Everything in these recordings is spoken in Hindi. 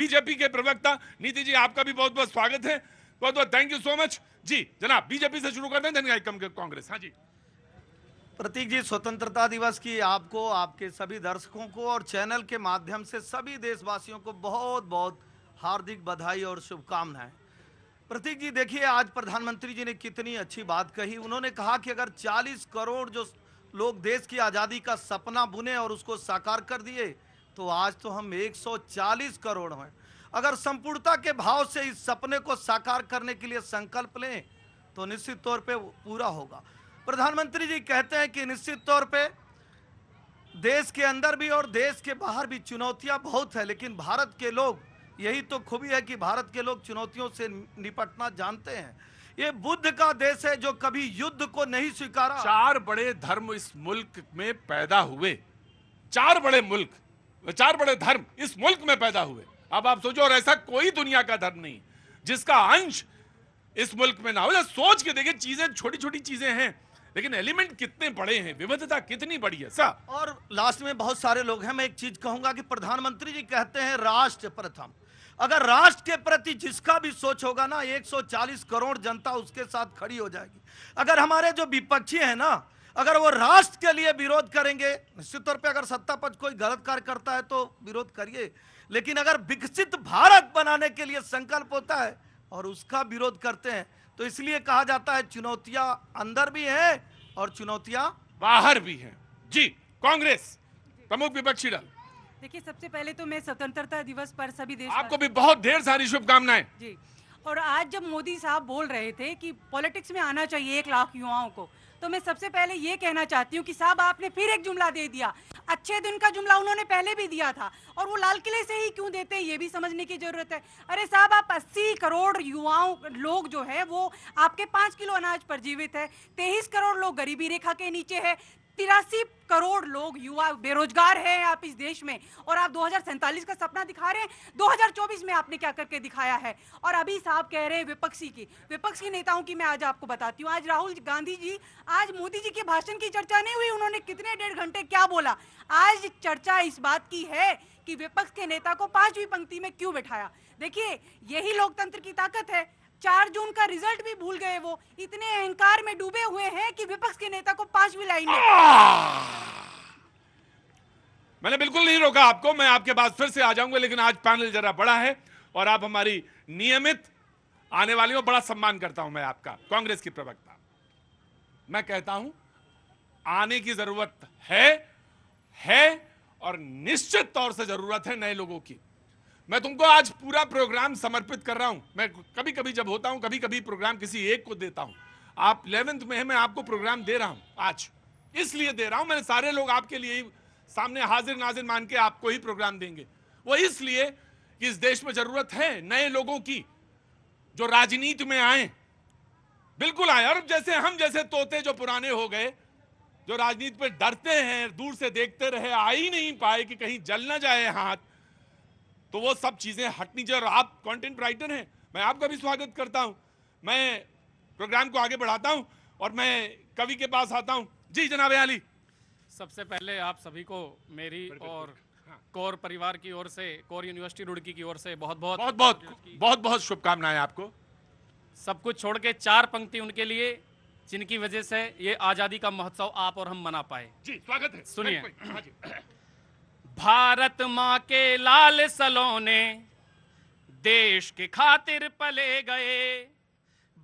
बीजेपी के प्रवक्ता नीति जी, आपका भी बहुत बहुत स्वागत है, बहुत बहुत थैंक यू सो मच जी। जनाब, बीजेपी से शुरू करते हैं, धन्यवाद कांग्रेस। हाँ जी प्रतीक जी, स्वतंत्रता दिवस की आपको, आपके सभी दर्शकों को और चैनल के माध्यम से सभी देशवासियों को बहुत बहुत हार्दिक बधाई और शुभकामनाएं। प्रतीक जी, देखिए आज प्रधानमंत्री जी ने कितनी अच्छी बात कही। उन्होंने कहा कि अगर 40 करोड़ जो लोग देश की आज़ादी का सपना बुने और उसको साकार कर दिए, तो आज तो हम 140 करोड़ हैं। अगर संपूर्णता के भाव से इस सपने को साकार करने के लिए संकल्प लें तो निश्चित तौर पे पूरा होगा। प्रधानमंत्री जी कहते हैं कि निश्चित तौर पे देश के अंदर भी और देश के बाहर भी चुनौतियां बहुत है, लेकिन भारत के लोग, यही तो खूबी है कि भारत के लोग चुनौतियों से निपटना जानते हैं। ये बुद्ध का देश है जो कभी युद्ध को नहीं स्वीकारा। 4 बड़े धर्म इस मुल्क में पैदा हुए, 4 बड़े मुल्क, 4 बड़े धर्म इस मुल्क में पैदा हुए। अब आप सोचो, और ऐसा कोई दुनिया का धर्म नहीं जिसका अंश इस मुल्क में ना हो। सोच के देखिए, चीजें छोटी छोटी चीजें हैं लेकिन एलिमेंट कितने बड़े हैं, विविधता कितनी बड़ी है सर। और लास्ट में बहुत सारे लोग हैं, मैं एक चीज कहूंगा कि प्रधानमंत्री जी कहते हैं राष्ट्र प्रथम। अगर राष्ट्र के प्रति जिसका भी सोच होगा ना, 140 करोड़ जनता उसके साथ खड़ी हो जाएगी। अगर हमारे जो विपक्षी हैं ना, अगर वो राष्ट्र के लिए विरोध करेंगे, निश्चित तौर पे अगर सत्ता पक्ष कोई गलत कार्य करता है तो विरोध करिए, लेकिन अगर विकसित भारत बनाने के लिए संकल्प होता है और उसका विरोध करते हैं, तो इसलिए कहा जाता है चुनौतियां अंदर भी हैं और चुनौतियां बाहर भी हैं। जी, कांग्रेस प्रमुख विपक्षी दल। देखिए, सबसे पहले तो मैं स्वतंत्रता दिवस पर सभी देश आपको भी बहुत ढेर सारी शुभकामनाएं जी। और आज जब मोदी साहब बोल रहे थे कि पॉलिटिक्स में आना चाहिए 1 लाख युवाओं को, तो मैं सबसे पहले ये कहना चाहती हूँ कि साहब आपने फिर एक जुमला दे दिया। अच्छे दिन का जुमला उन्होंने पहले भी दिया था, और वो लाल किले से ही क्यों देते हैं ये भी समझने की जरूरत है। अरे साहब, आप 80 करोड़ युवाओं लोग जो है वो आपके 5 किलो अनाज पर जीवित है, 23 करोड़ लोग गरीबी रेखा के नीचे है, 83 करोड़ लोग युवा बेरोजगार हैं आप इस देश में, और आप 2047 का सपना दिखा रहे हैं। 2024 में आपने क्या करके दिखाया है? और अभी साहब कह रहे हैं विपक्ष की नेताओं की मैं आज आपको बताती हूँ। आज राहुल गांधी जी, आज मोदी जी के भाषण की चर्चा नहीं हुई, उन्होंने कितने 1.5 घंटे क्या बोला। आज चर्चा इस बात की है कि विपक्ष के नेता को 5वीं पंक्ति में क्यों बैठाया। देखिए, यही लोकतंत्र की ताकत है। 4 जून का रिजल्ट भी भूल गए, वो इतने अहंकार में डूबे हुए हैं कि विपक्ष के नेता को 5वीं लाइन में। मैंने बिल्कुल नहीं रोका आपको, मैं आपके बाद फिर से आ जाऊंगा, लेकिन आज पैनल जरा बड़ा है और आप हमारी नियमित आने वाली हो, बड़ा सम्मान करता हूं मैं आपका, कांग्रेस की प्रवक्ता। मैं कहता हूं आने की जरूरत है और निश्चित तौर से जरूरत है नए लोगों की। मैं तुमको आज पूरा प्रोग्राम समर्पित कर रहा हूं। मैं कभी कभी जब होता हूं, कभी कभी प्रोग्राम किसी एक को देता हूं। आप 11th में है, मैं आपको प्रोग्राम दे रहा हूं आज, इसलिए दे रहा हूं। मैंने सारे लोग आपके लिए ही सामने हाजिर नाजिर मान के आपको ही प्रोग्राम देंगे, वो इसलिए कि इस देश में जरूरत है नए लोगों की जो राजनीति में आए, बिल्कुल आए। और जैसे हम जैसे तोते जो पुराने हो गए, जो राजनीति पे डरते हैं, दूर से देखते रहे, आ ही नहीं पाए कि कहीं जल ना जाए हाथ, तो वो सब चीजें हटनी चाहिए। और आप कंटेंट राइटर हैं, मैं आपका भी स्वागत करता हूं। मैं प्रोग्राम को आगे बढ़ाता हूं और मैं कवि के पास आता हूं। जी जनाब अली। सबसे पहले आप सभी को मेरी और कोर परिवार की ओर से, कोर यूनिवर्सिटी रुड़की की ओर से बहुत बहुत शुभकामनाएं आपको। सब कुछ छोड़ के 4 पंक्ति उनके लिए जिनकी वजह से ये आजादी का महोत्सव आप और हम मना पाए। जी स्वागत है। सुनिए, भारत माँ के लाल सलोने देश के खातिर पले गए,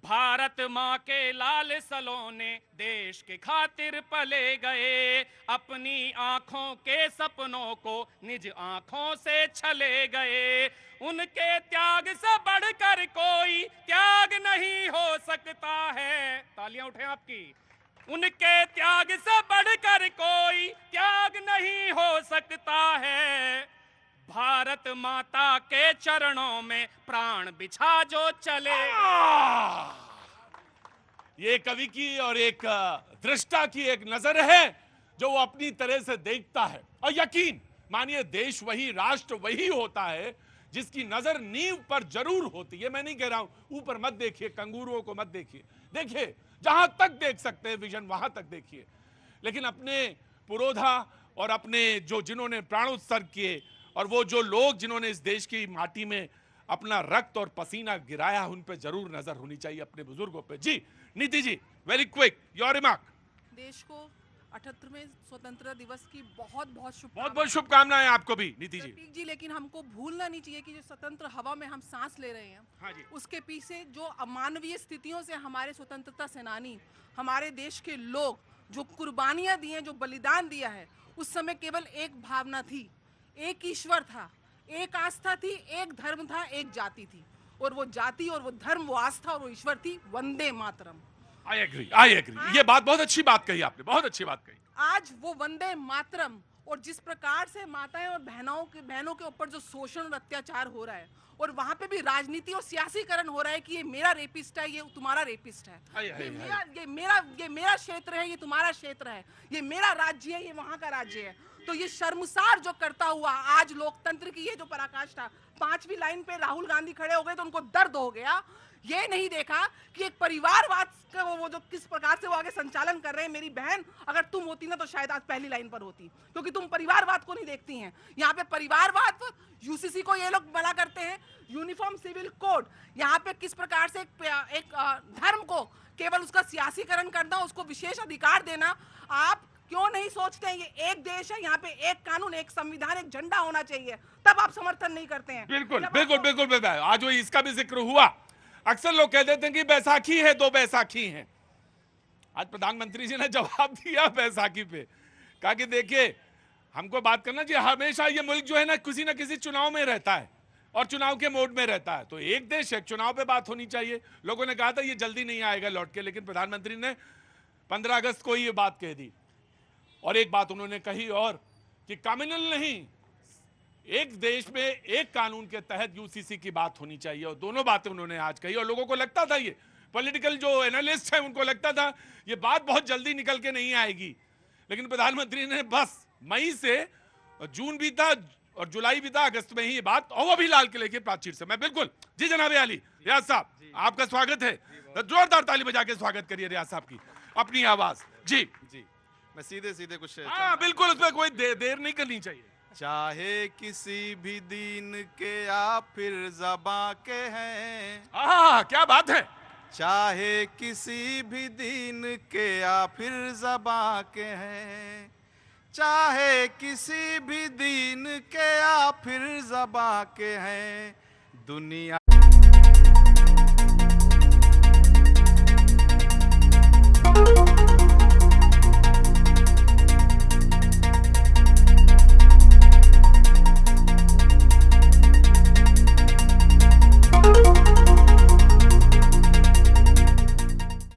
भारत माँ के लाल सलोने देश के खातिर पले गए, अपनी आंखों के सपनों को निज आंखों से छले गए, उनके त्याग से बढ़कर कोई त्याग नहीं हो सकता है। तालियां उठें आपकी। उनके त्याग से बढ़कर कोई त्याग नहीं हो सकता है, भारत माता के चरणों में प्राण बिछा जो चले। ये कवि की और एक दृष्टा की एक नजर है जो वो अपनी तरह से देखता है। और यकीन मानिए, देश वही, राष्ट्र वही होता है जिसकी नजर नींव पर जरूर होती है। मैं नहीं कह रहा हूं ऊपर मत देखिए, कंगूरुओं को मत देखिए, देखिए जहां तक देख सकते हैं विजन वहां तक देखिए, लेकिन अपने पुरोधा और अपने जो जिन्होंने प्राणोत्सर्ग किए और वो जो लोग जिन्होंने इस देश की माटी में अपना रक्त और पसीना गिराया, उन पे जरूर नजर होनी चाहिए, अपने बुजुर्गों पे। जी नीति जी, वेरी क्विक योर रिमार्क। देश को 78वें स्वतंत्रता दिवस की बहुत बहुत बहुत बहुत शुभकामनाएं आपको भी नीति जी। प्रतीक जी, लेकिन हमको भूलना नहीं चाहिए कि जो स्वतंत्र हवा में हम सांस ले रहे हैं, हाँ जी। उसके पीछे जो अमानवीय स्थितियों से हमारे स्वतंत्रता सेनानी, हमारे देश के लोग जो कुर्बानियां दी हैं, जो बलिदान दिया है, उस समय केवल एक भावना थी, एक ईश्वर था, एक आस्था थी, एक धर्म था, एक जाति थी, और वो जाति और वो धर्म, वो आस्था और वो ईश्वर थी वंदे मातरम। I agree. ये बात बहुत अच्छी बात कही आपने, बहुत अच्छी बात कही। आज वो वंदे मातरम और जिस प्रकार से माताएं और बहनों के ऊपर जो शोषण और अत्याचार हो रहा है, और वहां पे भी राजनीति और सियासीकरण हो रहा है कि ये मेरा रेपिस्ट है, ये तुम्हारा रेपिस्ट है, ये मेरा क्षेत्र है, ये तुम्हारा क्षेत्र है, ये मेरा राज्य है, ये वहां का राज्य है। तो ये शर्मसार जो करता हुआ आज लोकतंत्र की ये जो पराकाष्ठा, 5वीं लाइन पे राहुल गांधी खड़े हो गए तो उनको दर्द हो गया। ये नहीं देखा कि एक परिवारवाद का वो जो किस प्रकार से वो आगे संचालन कर रहे हैं। मेरी बहन, अगर तुम होती ना तो शायद आज पहली लाइन पर होती, क्योंकि तुम परिवारवाद को नहीं देखती हैं। यहाँ पे परिवारवाद, यूसीसी को ये लोग मना करते हैं, यूनिफॉर्म सिविल कोड, यहाँ पे किस प्रकार से एक धर्म को केवल उसका सियासीकरण करना, उसको विशेष अधिकार देना। आप क्यों नहीं सोचते हैं ये एक देश है, यहाँ पे एक कानून, एक संविधान, एक झंडा होना चाहिए, तब आप समर्थन नहीं करते हैं। बिल्कुल। आज वो इसका भी जिक्र हुआ। अक्सर लोग कह देते हैं कि बैसाखी है, 2 बैसाखी हैं। आज प्रधानमंत्री जी ने जवाब दिया बैसाखी पे, कहा कि देखिए हमको बात करना चाहिए, हमेशा ये मुल्क जो है ना किसी चुनाव में रहता है और चुनाव के मोड में रहता है, तो एक देश एक चुनाव पे बात होनी चाहिए। लोगों ने कहा था ये जल्दी नहीं आएगा लौट के, लेकिन प्रधानमंत्री ने 15 अगस्त को ये बात कह दी। और एक बात उन्होंने कही और कि कम्युनल नहीं, एक देश में एक कानून के तहत यूसीसी की बात होनी चाहिए, और दोनों बातें उन्होंने आज कही। और लोगों को लगता था, ये पॉलिटिकल जो एनालिस्ट है उनको लगता था ये बात बहुत जल्दी निकल के नहीं आएगी, लेकिन प्रधानमंत्री ने बस मई से जून बीता और जुलाई बीता, अगस्त में ही ये बात, और वो भी लाल किले के प्राचीर से। मैं बिल्कुल जी जनाब अली रियाज साहब, आपका स्वागत है, जोरदार ताली बजा के स्वागत करिए रियाज साहब की, अपनी आवाज। जी मैं सीधे कुछ हाँ बिल्कुल, उसमें कोई देर नहीं करनी चाहिए। चाहे किसी भी दीन के या फिर ज़बां के हैं, क्या बात है। चाहे किसी भी दीन के या फिर ज़बां के हैं, चाहे किसी भी दीन के या फिर ज़बां के हैं, दुनिया